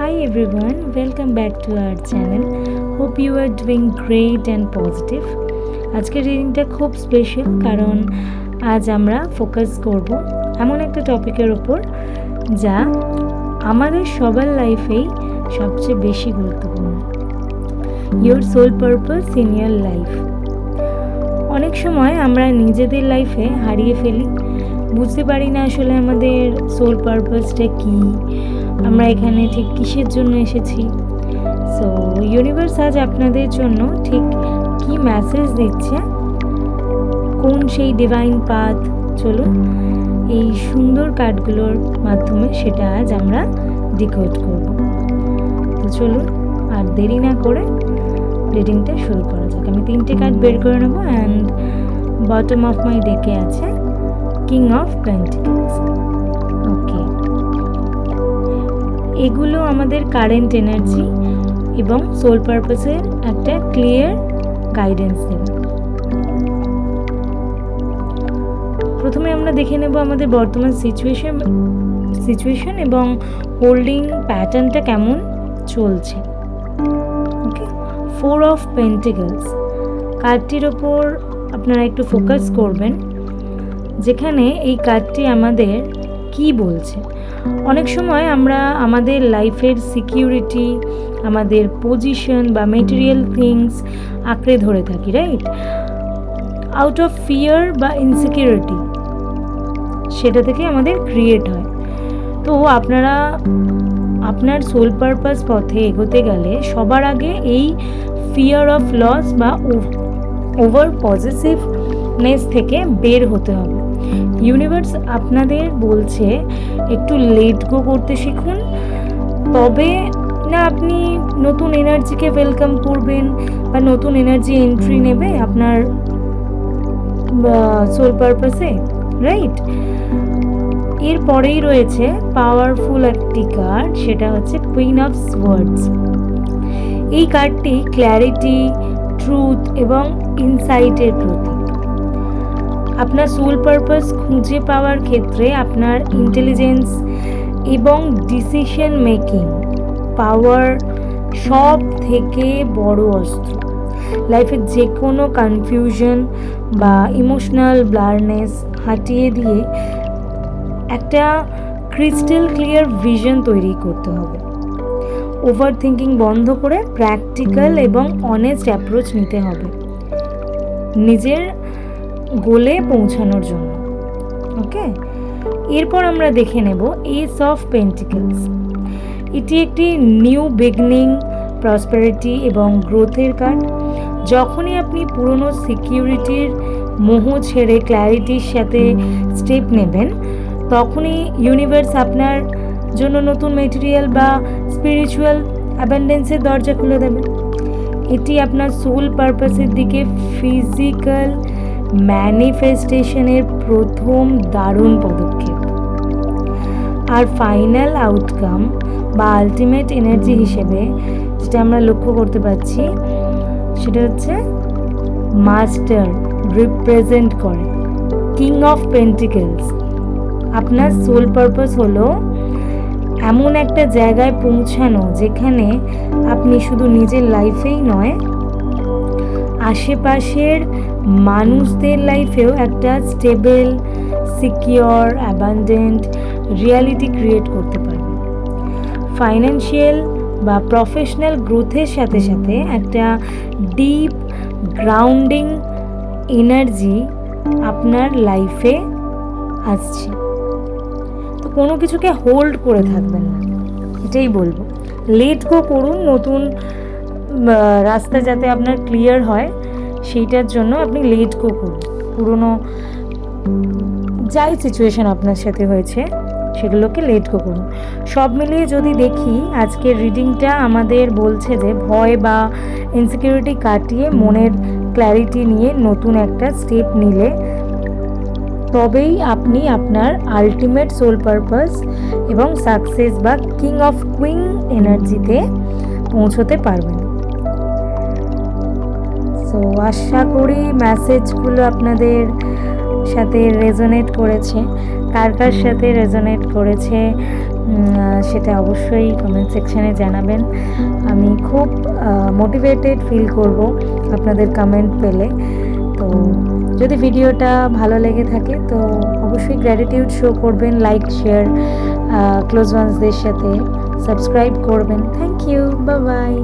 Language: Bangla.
Hi everyone, welcome back to our channel. Hope you are doing great and positive. আজকের রিডিংটা খুব স্পেশাল কারণ আজ আমরা ফোকাস করব এমন একটা টপিকের উপর যা আমাদের সবার লাইফেই সবচেয়ে বেশি গুরুত্বপূর্ণ, your soul purpose in your life. অনেক সময় আমরা নিজেদের লাইফে হারিয়ে ফেলি, বুঝতে পারি না আসলে আমাদের সোল পারপাসটা কী, আমরা এখানে ঠিক কিসের জন্য এসেছি। সো ইউনিভার্স আজ আপনাদের জন্য ঠিক কি মেসেজ দিচ্ছে, কোন সেই ডিভাইন পাথ, চলুন এই সুন্দর কার্ডগুলোর মাধ্যমে সেটা আজ আমরা ডিকোড করব। তো চলুন আর দেরি না করে রিডিংটা শুরু করা যাক। আমি 3টে কার্ড বের করে নেবো অ্যান্ড বটম অফ মাই ডেকে আছে কিং অফ পেন্টিকলস। ওকে, এগুলো আমাদের কারেন্ট এনার্জি এবং সোল পারপাসের একটা ক্লিয়ার গাইডেন্স দেবে। প্রথমে আমরা দেখে নেব আমাদের বর্তমান সিচুয়েশন এবং হোল্ডিং প্যাটার্নটা কেমন চলছে। ওকে, 4 অফ পেন্টিকলস কার্ডটির ওপর আপনারা একটু ফোকাস করবেন, যেখানে এই কার্ডটি আমাদের কি বলছে। অনেক সময় আমরা আমাদের লাইফের সিকিউরিটি, আমাদের পজিশন বা মেটেরিয়াল থিংস আঁকড়ে ধরে থাকি, রাইট, আউট অফ ফিয়ার বা ইনসিকিউরিটি, সেটা থেকে আমাদের ক্রিয়েট হয়। তো আপনারা আপনার সোল পারপাস পথে এগোতে গেলে সবার আগে এই ফিয়ার অফ লস বা ওভার পজেসিভনেস থেকে বের হতে হবে। ইউনিভার্স আপনাদের বলছে একটু লেট গো করতে শিখুন, তবে না আপনি নতুন এনার্জিকে ওয়েলকাম করবেন বা নতুন এনার্জি এন্ট্রি নেবে আপনার সোল পারপাসে, রাইট। এরপরেই রয়েছে পাওয়ারফুল একটি কার্ড, সেটা হচ্ছে কুইন অফ সোয়ার্ডস। এই কার্ডটি ক্ল্যারিটি, ট্রুথ এবং ইনসাইটের প্রতীক। আপনার সোল পারপাস খুঁজে পাওয়ার ক্ষেত্রে আপনার ইন্টেলিজেন্স এবং ডিসিশন মেকিং পাওয়ার সব থেকে বড় অস্ত্র। লাইফের যে কোনো কনফিউশন বা ইমোশনাল ব্লারনেস হাটিয়ে দিয়ে একটা ক্রিস্টাল ক্লিয়ার ভিশন তৈরি করতে হবে। ওভার থিঙ্কিং বন্ধ করে প্র্যাকটিক্যাল এবং অনেস্ট অ্যাপ্রোচ নিতে হবে নিজের গোলে পৌঁছানোর জন্য। ওকে, এরপর আমরা দেখে নেব এস অফ পেন্টিকলস। এটি একটি নিউ বিগনিং, প্রসপারিটি এবং গ্রোথের কার্ড। যখনই আপনি পুরনো সিকিউরিটির মোহ ছেড়ে ক্ল্যারিটির সাথে স্টেপ নেবেন, তখনই ইউনিভার্স আপনার জন্য নতুন মেটেরিয়াল বা স্পিরিচুয়াল অ্যাবান্ডেন্সের দরজা খুলে দেবে। এটি আপনার সোল পারপাসের দিকে ফিজিক্যাল ম্যানিফেস্টেশনের প্রথম দারুণ পদক্ষেপ। আর ফাইনাল আউটকাম বা আলটিমেট এনার্জি হিসেবে যেটা আমরা লক্ষ্য করতে পারছি, সেটা হচ্ছে মাস্টার রিপ্রেজেন্ট করে কিং অফ পেন্টিকলস। আপনার সোল পারপাস হলো এমন একটা জায়গায় পৌঁছানো যেখানে আপনি শুধু নিজের লাইফেই নয়, আশেপাশের মানুষদের লাইফেও একটা stable, secure, abundant reality create করতে পারবেন। ফাইন্যান্সিয়াল বা প্রফেশনাল গ্রোথের সাথে সাথে একটা ডিপ গ্রাউন্ডিং এনার্জি আপনার লাইফে আসছে। তো কোনো কিছুকে হোল্ড করে থাকবেন না, এটাই বলবো। লেট গো করুন, নতুন রাস্তা যাতে আপনার ক্লিয়ার হয় সেইটার জন্য আপনি লেট গো করুন। পুরনো যাই সিচুয়েশন আপনার সাথে হয়েছে সেগুলোকে লেট গো করুন। সব মিলিয়ে যদি দেখি, আজকের রিডিংটা আমাদের বলছে যে ভয় বা ইনসিকিউরিটি কাটিয়ে মনের ক্ল্যারিটি নিয়ে নতুন একটা স্টেপ নিলে তবেই আপনি আপনার আলটিমেট সোল পারপাস এবং সাকসেস বা কিং অফ কুইন এনার্জিতে পৌঁছতে পারবেন। সো আশা করি মেসেজগুলো আপনাদের সাথে রেজোনেট করেছে। কার কার সাথে রেজোনেট করেছে সেটা অবশ্যই কমেন্ট সেকশানে জানাবেন। আমি খুব মোটিভেটেড ফিল করব আপনাদের কমেন্ট পেলে। তো যদি ভিডিওটা ভালো লেগে থাকে তো অবশ্যই গ্র্যাটিটিউড শো করবেন, লাইক শেয়ার ক্লোজ ওয়ান্সদের সাথে সাবস্ক্রাইব করবেন। Thank you, bye by.